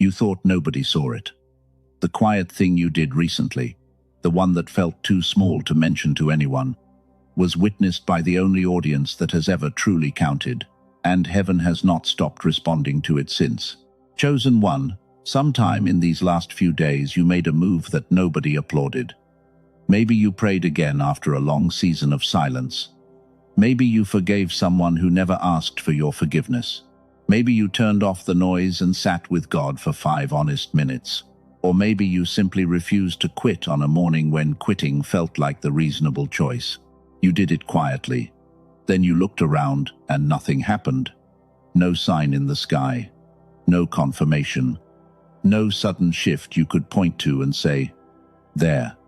You thought nobody saw it. The quiet thing you did recently, the one that felt too small to mention to anyone, was witnessed by the only audience that has ever truly counted, and heaven has not stopped responding to it since. Chosen one, sometime in these last few days you made a move that nobody applauded. Maybe you prayed again after a long season of silence. Maybe you forgave someone who never asked for your forgiveness. Maybe you turned off the noise and sat with God for 5 honest minutes. Or maybe you simply refused to quit on a morning when quitting felt like the reasonable choice. You did it quietly. Then you looked around and nothing happened. No sign in the sky. No confirmation. No sudden shift you could point to and say, "There."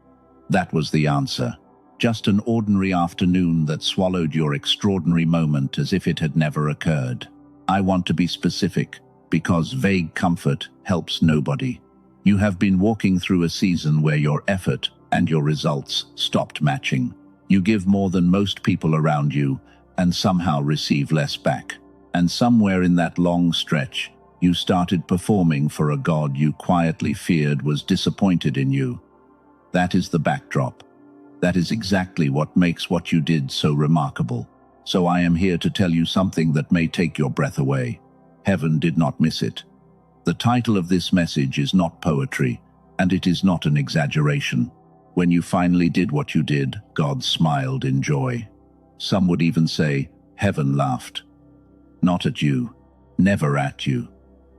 That was the answer. Just an ordinary afternoon that swallowed your extraordinary moment as if it had never occurred. I want to be specific, because vague comfort helps nobody. You have been walking through a season where your effort and your results stopped matching. You give more than most people around you and somehow receive less back. And somewhere in that long stretch, you started performing for a God you quietly feared was disappointed in you. That is the backdrop. That is exactly what makes what you did so remarkable. So I am here to tell you something that may take your breath away. Heaven did not miss it. The title of this message is not poetry, and it is not an exaggeration. When you finally did what you did, God smiled in joy. Some would even say, heaven laughed. Not at you, never at you.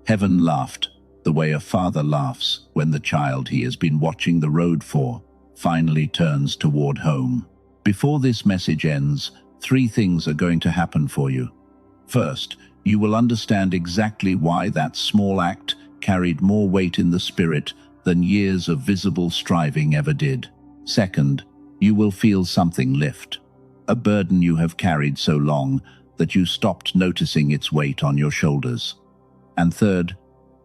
Heaven laughed, the way a father laughs when the child he has been watching the road for finally turns toward home. Before this message ends, 3 things are going to happen for you. First, you will understand exactly why that small act carried more weight in the spirit than years of visible striving ever did. Second, you will feel something lift, a burden you have carried so long that you stopped noticing its weight on your shoulders. And third,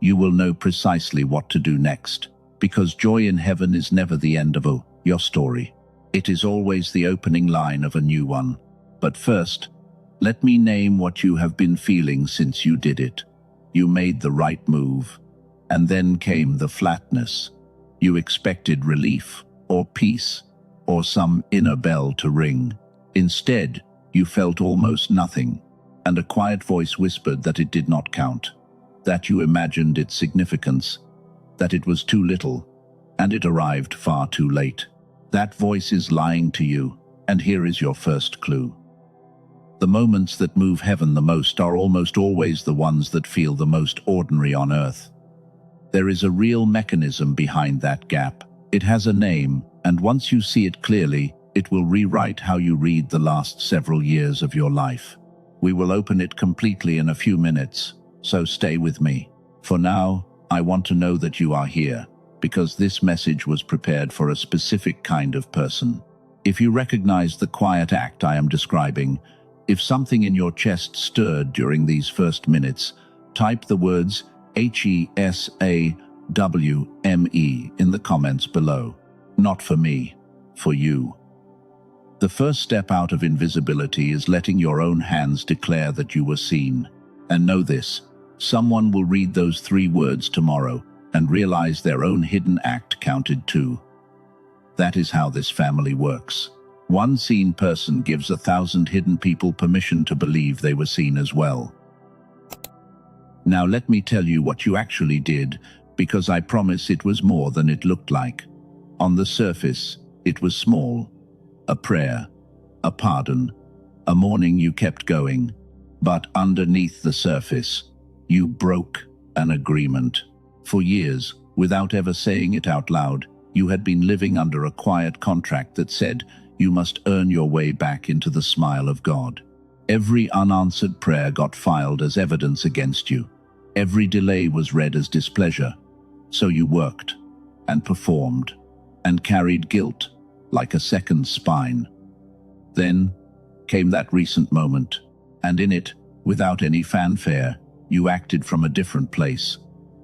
you will know precisely what to do next, because joy in heaven is never the end of your story. It is always the opening line of a new one. But first, let me name what you have been feeling since you did it. You made the right move, and then came the flatness. You expected relief, or peace, or some inner bell to ring. Instead, you felt almost nothing, and a quiet voice whispered that it did not count, that you imagined its significance, that it was too little, and it arrived far too late. That voice is lying to you, and here is your first clue. The moments that move heaven the most are almost always the ones that feel the most ordinary on earth. There is a real mechanism behind that gap. It has a name, and once you see it clearly, it will rewrite how you read the last several years of your life. We will open it completely in a few minutes, so stay with me. For now, I want to know that you are here, because this message was prepared for a specific kind of person. If you recognize the quiet act I am describing, if something in your chest stirred during these first minutes, type the words HESAWME in the comments below. Not for me, for you. The first step out of invisibility is letting your own hands declare that you were seen. And know this, someone will read those 3 words tomorrow and realize their own hidden act counted too. That is how this family works. One seen person gives 1,000 hidden people permission to believe they were seen as well. Now let me tell you what you actually did, because I promise it was more than it looked like. On the surface, it was small. A prayer, a pardon, a morning you kept going. But underneath the surface, you broke an agreement. For years, without ever saying it out loud, you had been living under a quiet contract that said, you must earn your way back into the smile of God. Every unanswered prayer got filed as evidence against you. Every delay was read as displeasure. So you worked, and performed, and carried guilt like a second spine. Then came that recent moment, and in it, without any fanfare, you acted from a different place.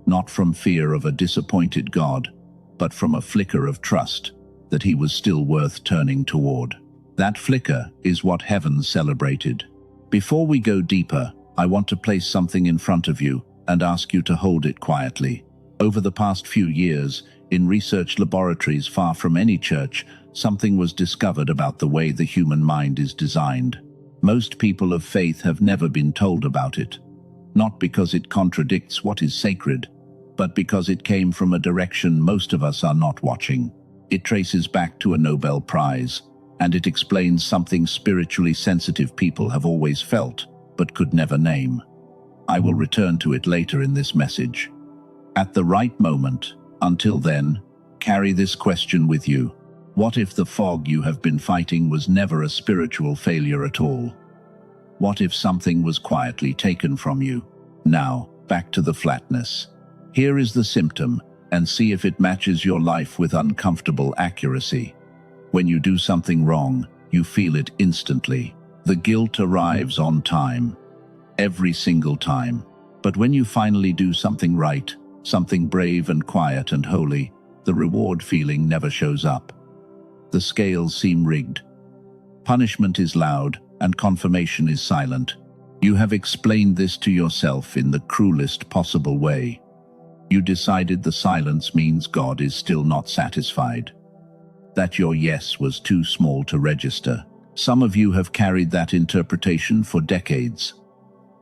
Not from fear of a disappointed God, but from a flicker of trust that he was still worth turning toward. That flicker is what heaven celebrated. Before we go deeper, I want to place something in front of you and ask you to hold it quietly. Over the past few years, in research laboratories far from any church, something was discovered about the way the human mind is designed. Most people of faith have never been told about it, not because it contradicts what is sacred, but because it came from a direction most of us are not watching. It traces back to a Nobel Prize, and it explains something spiritually sensitive people have always felt, but could never name. I will return to it later in this message. At the right moment, until then, carry this question with you. What if the fog you have been fighting was never a spiritual failure at all? What if something was quietly taken from you? Now, back to the flatness. Here is the symptom, and see if it matches your life with uncomfortable accuracy. When you do something wrong, you feel it instantly. The guilt arrives on time. Every single time. But when you finally do something right, something brave and quiet and holy, the reward feeling never shows up. The scales seem rigged. Punishment is loud, and confirmation is silent. You have explained this to yourself in the cruelest possible way. You decided the silence means God is still not satisfied. That your yes was too small to register. Some of you have carried that interpretation for decades.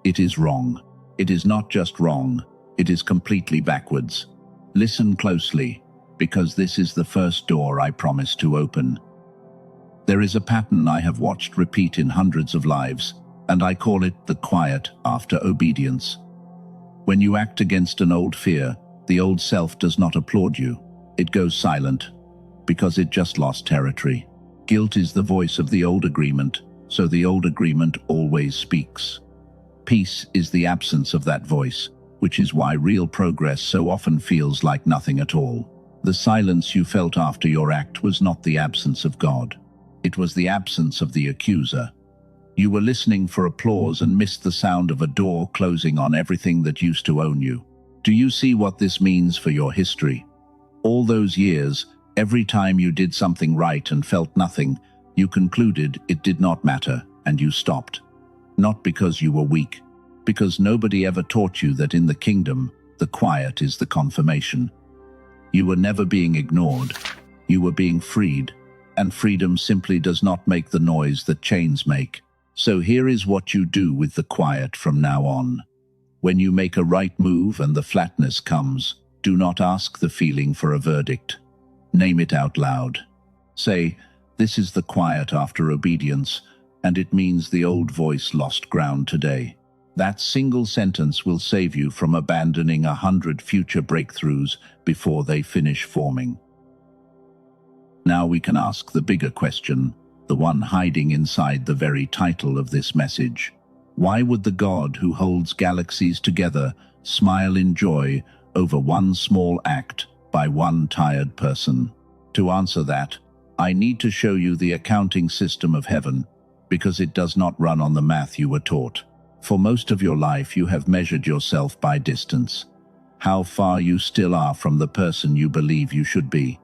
It is wrong. It is not just wrong, it is completely backwards. Listen closely, because this is the first door I promise to open. There is a pattern I have watched repeat in hundreds of lives, and I call it the quiet after obedience. When you act against an old fear, the old self does not applaud you. It goes silent, because it just lost territory. Guilt is the voice of the old agreement, so the old agreement always speaks. Peace is the absence of that voice, which is why real progress so often feels like nothing at all. The silence you felt after your act was not the absence of God. It was the absence of the accuser. You were listening for applause and missed the sound of a door closing on everything that used to own you. Do you see what this means for your history? All those years, every time you did something right and felt nothing, you concluded it did not matter, and you stopped. Not because you were weak, because nobody ever taught you that in the kingdom, the quiet is the confirmation. You were never being ignored. You were being freed, and freedom simply does not make the noise that chains make. So here is what you do with the quiet from now on. When you make a right move and the flatness comes, do not ask the feeling for a verdict. Name it out loud. Say, this is the quiet after obedience, and it means the old voice lost ground today. That single sentence will save you from abandoning 100 future breakthroughs before they finish forming. Now we can ask the bigger question, the one hiding inside the very title of this message. Why would the God who holds galaxies together smile in joy over one small act by one tired person? To answer that, I need to show you the accounting system of heaven, because it does not run on the math you were taught. For most of your life you have measured yourself by distance. How far you still are from the person you believe you should be.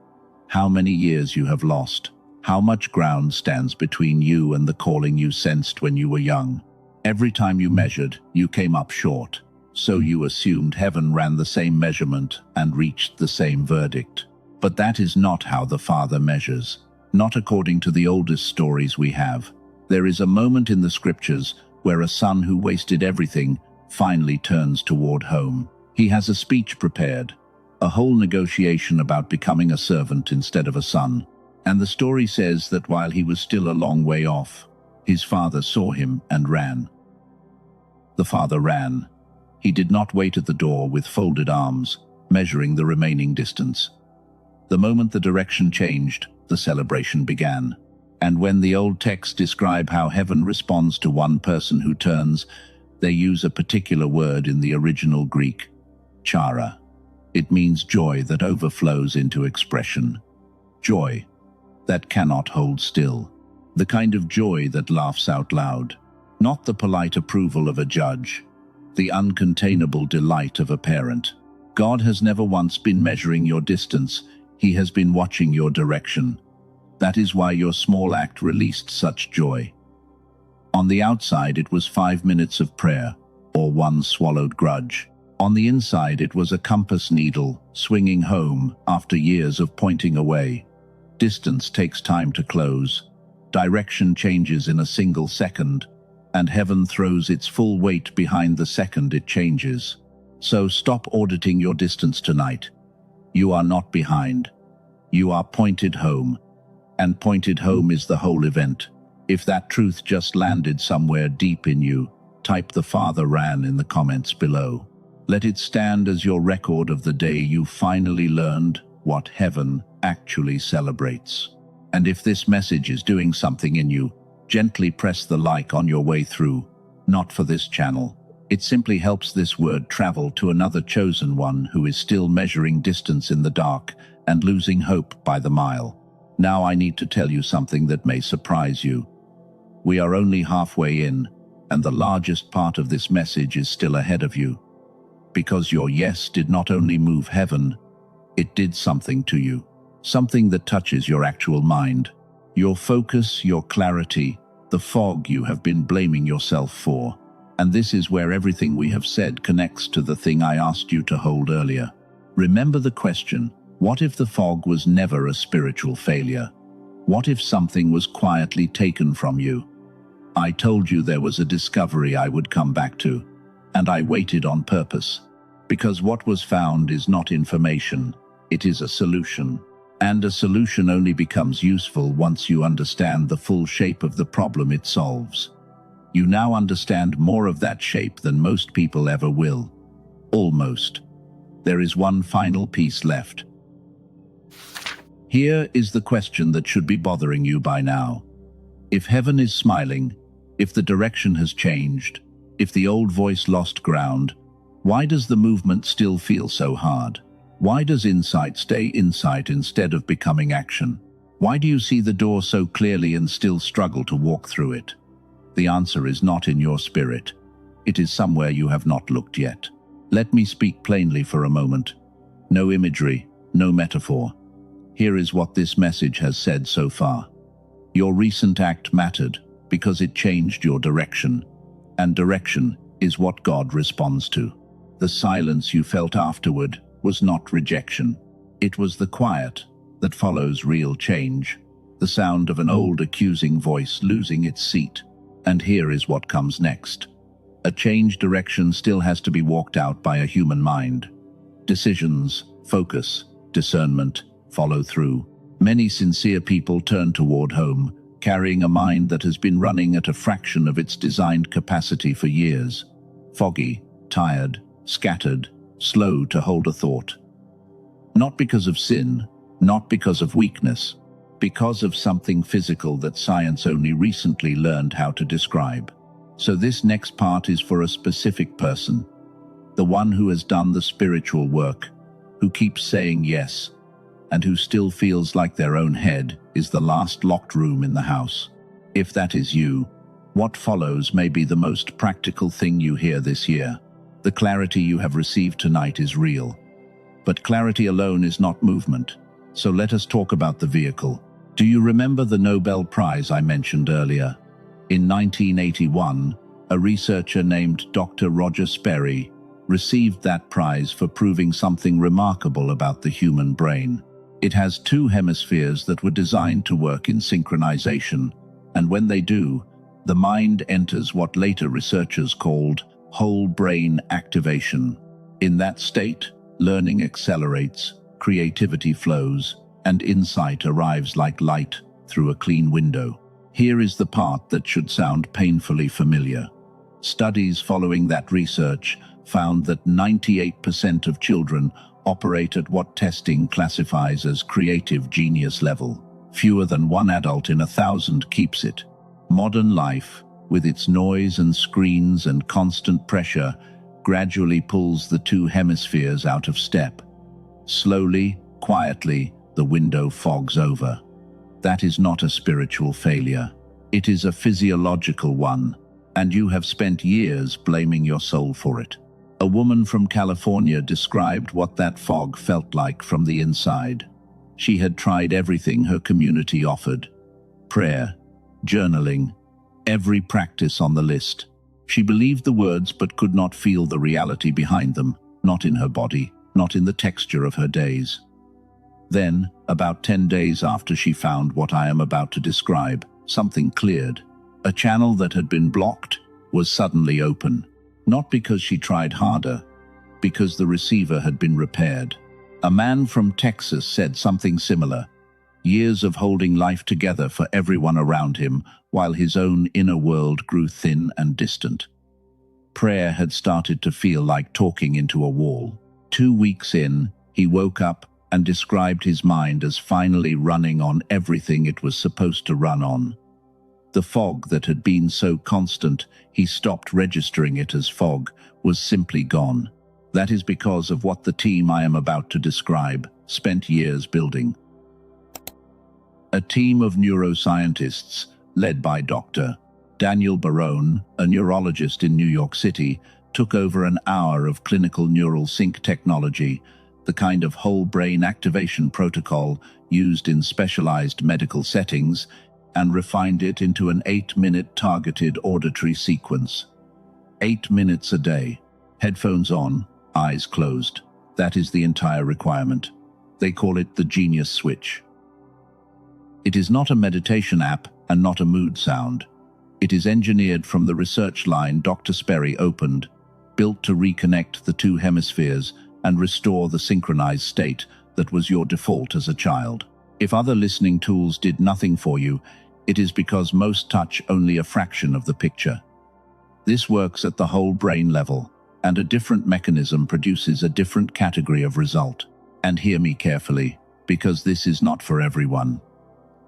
How many years you have lost. How much ground stands between you and the calling you sensed when you were young. Every time you measured, you came up short. So you assumed heaven ran the same measurement and reached the same verdict. But that is not how the Father measures. Not according to the oldest stories we have. There is a moment in the scriptures where a son who wasted everything finally turns toward home. He has a speech prepared, a whole negotiation about becoming a servant instead of a son. And the story says that while he was still a long way off, his father saw him and ran. The father ran. He did not wait at the door with folded arms, measuring the remaining distance. The moment the direction changed, the celebration began. And when the old texts describe how heaven responds to one person who turns, they use a particular word in the original Greek, chara. It means joy that overflows into expression. Joy that cannot hold still. The kind of joy that laughs out loud. Not the polite approval of a judge. The uncontainable delight of a parent. God has never once been measuring your distance. He has been watching your direction. That is why your small act released such joy. On the outside, it was 5 minutes of prayer, or one swallowed grudge. On the inside, it was a compass needle swinging home after years of pointing away. Distance takes time to close. Direction changes in a single second, and heaven throws its full weight behind the second it changes. So stop auditing your distance tonight. You are not behind. You are pointed home, and pointed home is the whole event. If that truth just landed somewhere deep in you, type "the Father ran" in the comments below. Let it stand as your record of the day you finally learned what heaven actually celebrates. And if this message is doing something in you, gently press the like on your way through. Not for this channel. It simply helps this word travel to another chosen one who is still measuring distance in the dark and losing hope by the mile. Now I need to tell you something that may surprise you. We are only halfway in, and the largest part of this message is still ahead of you. Because your yes did not only move heaven, it did something to you. Something that touches your actual mind. Your focus, your clarity, the fog you have been blaming yourself for. And this is where everything we have said connects to the thing I asked you to hold earlier. Remember the question, what if the fog was never a spiritual failure? What if something was quietly taken from you? I told you there was a discovery I would come back to, and I waited on purpose. Because what was found is not information, it is a solution. And a solution only becomes useful once you understand the full shape of the problem it solves. You now understand more of that shape than most people ever will. Almost. There is one final piece left. Here is the question that should be bothering you by now. If heaven is smiling, if the direction has changed, if the old voice lost ground, why does the movement still feel so hard? Why does insight stay insight instead of becoming action? Why do you see the door so clearly and still struggle to walk through it? The answer is not in your spirit. It is somewhere you have not looked yet. Let me speak plainly for a moment. No imagery, no metaphor. Here is what this message has said so far. Your recent act mattered because it changed your direction. And direction is what God responds to. The silence you felt afterward was not rejection. It was the quiet that follows real change. The sound of an old accusing voice losing its seat. And here is what comes next. A changed direction still has to be walked out by a human mind. Decisions, focus, discernment, follow through. Many sincere people turn toward home, carrying a mind that has been running at a fraction of its designed capacity for years. Foggy, tired, scattered, slow to hold a thought. Not because of sin, not because of weakness, because of something physical that science only recently learned how to describe. So this next part is for a specific person, the one who has done the spiritual work, who keeps saying yes, and who still feels like their own head is the last locked room in the house. If that is you, what follows may be the most practical thing you hear this year. The clarity you have received tonight is real. But clarity alone is not movement. So let us talk about the vehicle. Do you remember the Nobel Prize I mentioned earlier? In 1981, a researcher named Dr. Roger Sperry received that prize for proving something remarkable about the human brain. It has two hemispheres that were designed to work in synchronization, and when they do, the mind enters what later researchers called whole brain activation. In that state, learning accelerates, creativity flows, and insight arrives like light through a clean window. Here is the part that should sound painfully familiar. Studies following that research found that 98% of children operate at what testing classifies as creative genius level. Fewer than one adult in 1,000 keeps it. Modern life, with its noise and screens and constant pressure, gradually pulls the two hemispheres out of step. Slowly, quietly, the window fogs over. That is not a spiritual failure. It is a physiological one, and you have spent years blaming your soul for it. A woman from California described what that fog felt like from the inside. She had tried everything her community offered. Prayer, journaling, every practice on the list. She believed the words but could not feel the reality behind them. not in her body, not in the texture of her days. Then, about 10 days after she found what I am about to describe, something cleared. A channel that had been blocked was suddenly open, not because she tried harder, because the receiver had been repaired. A man from Texas said something similar. Years of holding life together for everyone around him, while his own inner world grew thin and distant. Prayer had started to feel like talking into a wall. 2 weeks in, he woke up and described his mind as finally running on everything it was supposed to run on. The fog that had been so constant, he stopped registering it as fog, was simply gone. That is because of what the team I am about to describe spent years building. A team of neuroscientists, led by Dr. Daniel Barone, a neurologist in New York City, took over an hour of clinical neural sync technology, the kind of whole brain activation protocol used in specialized medical settings, and refined it into an 8-minute targeted auditory sequence. 8 minutes a day, headphones on, eyes closed. That is the entire requirement. They call it the Genius Switch. It is not a meditation app and not a mood sound. It is engineered from the research line Dr. Sperry opened, built to reconnect the two hemispheres and restore the synchronized state that was your default as a child. If other listening tools did nothing for you, it is because most touch only a fraction of the picture. This works at the whole brain level, and a different mechanism produces a different category of result. And hear me carefully, because this is not for everyone.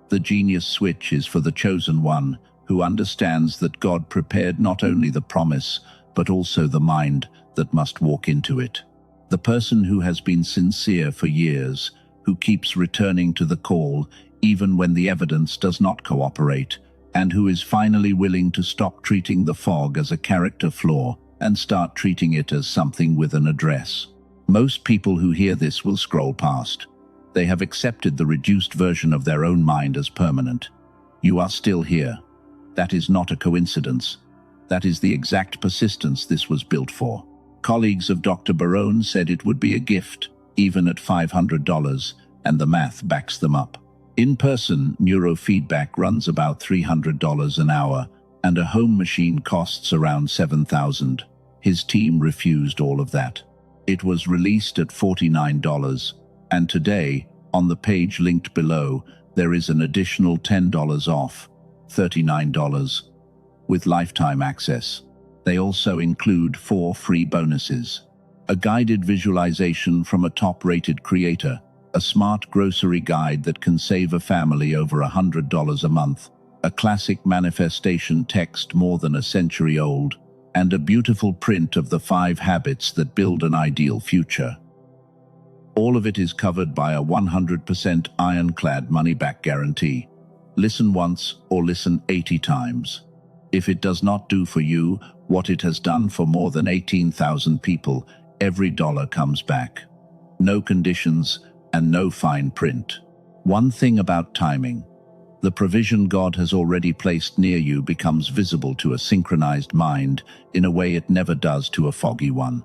The Genius Switch is for the chosen one who understands that God prepared not only the promise, but also the mind that must walk into it. The person who has been sincere for years, who keeps returning to the call even when the evidence does not cooperate, and who is finally willing to stop treating the fog as a character flaw and start treating it as something with an address. Most people who hear this will scroll past. They have accepted the reduced version of their own mind as permanent. You are still here. That is not a coincidence. That is the exact persistence this was built for. Colleagues of Dr. Barone said it would be a gift, even at $500, and the math backs them up. In-person neurofeedback runs about $300 an hour, and a home machine costs around $7,000. His team refused all of that. It was released at $49, and today, on the page linked below, there is an additional $10 off, $39, with lifetime access. They also include 4 free bonuses. A guided visualization from a top-rated creator, a smart grocery guide that can save a family over $100 a month, a classic manifestation text more than a century old, and a beautiful print of the 5 habits that build an ideal future. All of it is covered by a 100% ironclad money-back guarantee. Listen once or listen 80 times. If it does not do for you what it has done for more than 18,000 people, every dollar comes back. No conditions and no fine print. One thing about timing. The provision God has already placed near you becomes visible to a synchronized mind in a way it never does to a foggy one.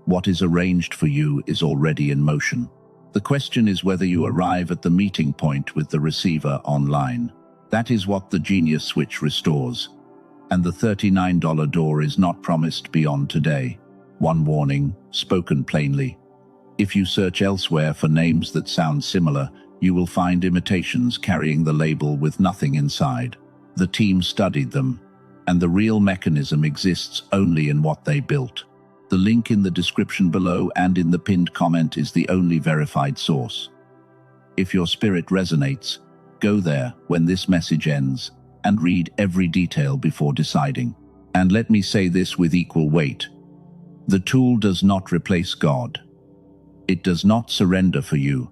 What is arranged for you is already in motion. The question is whether you arrive at the meeting point with the receiver online. That is what the Genius Switch restores. And the $39 door is not promised beyond today. One warning, spoken plainly. If you search elsewhere for names that sound similar, you will find imitations carrying the label with nothing inside. The team studied them, and the real mechanism exists only in what they built. The link in the description below and in the pinned comment is the only verified source. If your spirit resonates, go there when this message ends and read every detail before deciding. And let me say this with equal weight. The tool does not replace God. It does not surrender for you,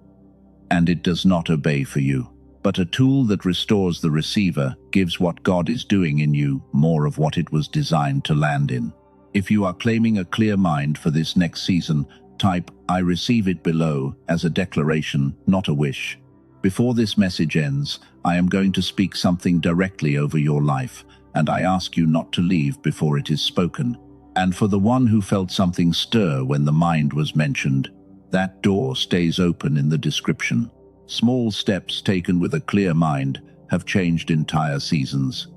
and it does not obey for you. But a tool that restores the receiver gives what God is doing in you more of what it was designed to land in. If you are claiming a clear mind for this next season, type "I receive it" below as a declaration, not a wish. Before this message ends, I am going to speak something directly over your life, and I ask you not to leave before it is spoken. And for the one who felt something stir when the mind was mentioned, that door stays open in the description. Small steps taken with a clear mind have changed entire seasons.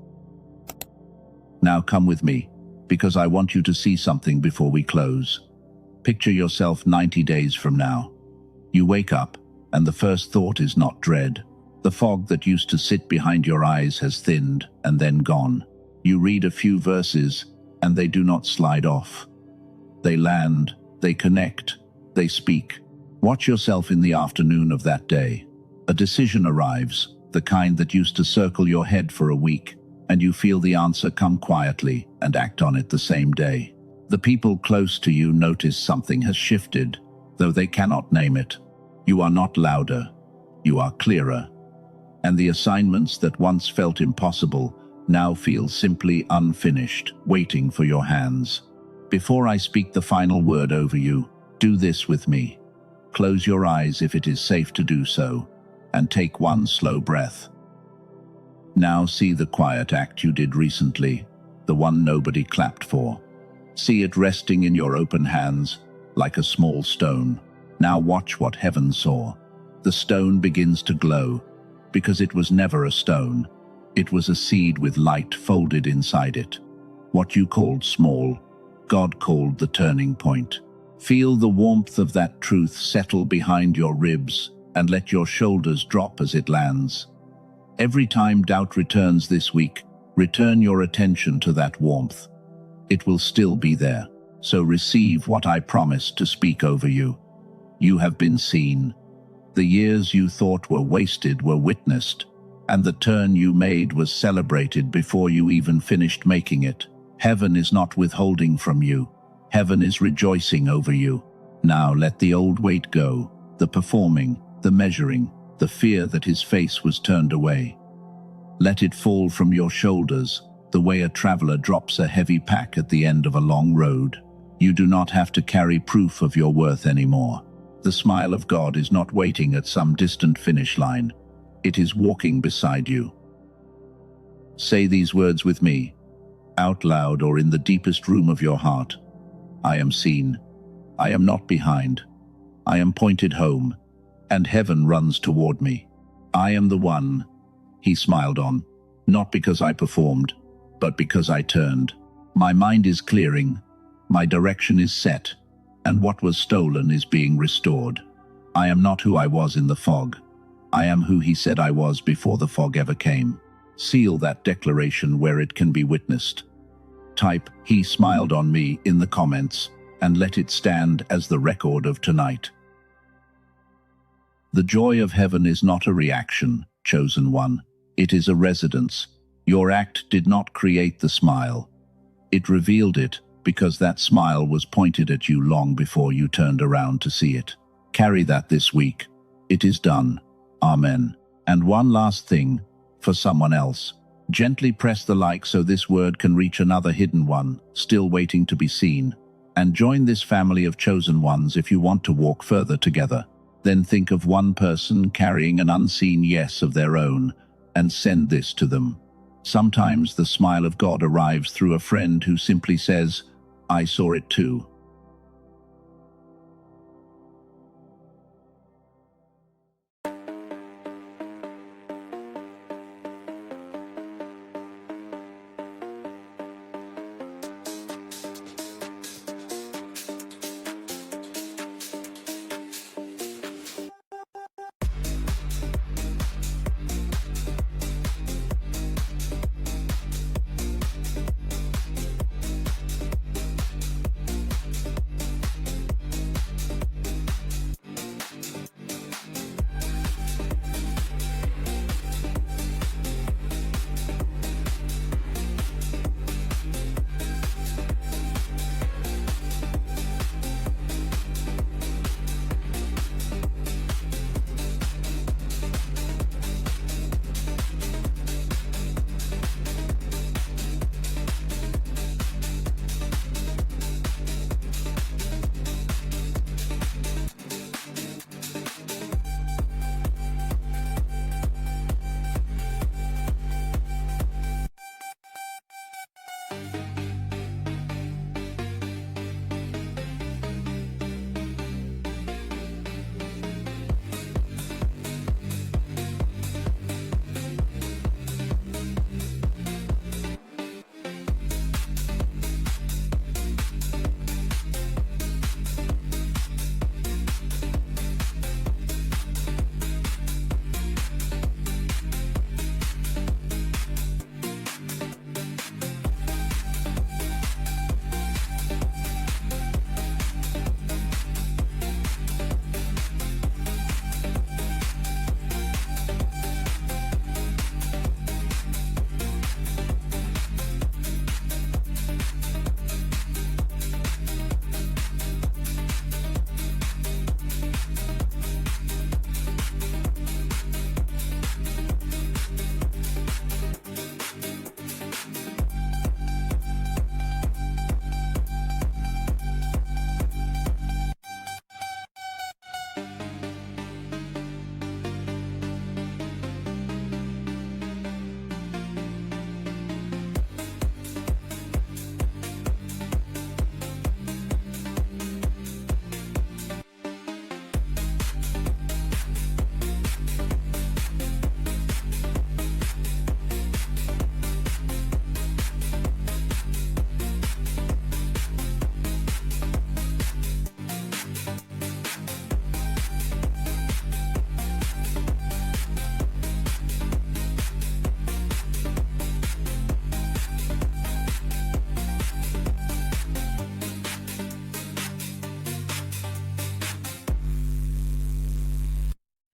Now come with me, because I want you to see something before we close. Picture yourself 90 days from now. You wake up, and the first thought is not dread. The fog that used to sit behind your eyes has thinned and then gone. You read a few verses, and they do not slide off. They land, they connect, they speak. Watch yourself in the afternoon of that day. A decision arrives, the kind that used to circle your head for a week, and you feel the answer come quietly and act on it the same day. The people close to you notice something has shifted, though they cannot name it. You are not louder, you are clearer. And the assignments that once felt impossible now feel simply unfinished, waiting for your hands. Before I speak the final word over you, do this with me. Close your eyes if it is safe to do so, and take one slow breath. Now see the quiet act you did recently, the one nobody clapped for. See it resting in your open hands, like a small stone. Now watch what heaven saw. The stone begins to glow, because it was never a stone. It was a seed with light folded inside it. What you called small, God called the turning point. Feel the warmth of that truth settle behind your ribs and let your shoulders drop as it lands. Every time doubt returns this week, return your attention to that warmth. It will still be there, so receive what I promised to speak over you. You have been seen. The years you thought were wasted were witnessed, and the turn you made was celebrated before you even finished making it. Heaven is not withholding from you. Heaven is rejoicing over you. Now let the old weight go, the performing, the measuring, the fear that his face was turned away. Let it fall from your shoulders, the way a traveler drops a heavy pack at the end of a long road. You do not have to carry proof of your worth anymore. The smile of God is not waiting at some distant finish line. It is walking beside you. Say these words with me, out loud or in the deepest room of your heart. I am seen. I am not behind. I am pointed home, and heaven runs toward me. I am the one he smiled on, not because I performed, but because I turned. My mind is clearing, my direction is set, and what was stolen is being restored. I am not who I was in the fog. I am who he said I was before the fog ever came. Seal that declaration where it can be witnessed. Type, "He smiled on me" in the comments, and let it stand as the record of tonight. The joy of heaven is not a reaction, chosen one. It is a residence. Your act did not create the smile. It revealed it because that smile was pointed at you long before you turned around to see it. Carry that this week. It is done. Amen. And one last thing, for someone else. Gently press the like so this word can reach another hidden one, still waiting to be seen. And join this family of chosen ones if you want to walk further together. Then think of one person carrying an unseen yes of their own, and send this to them. Sometimes the smile of God arrives through a friend who simply says, "I saw it too."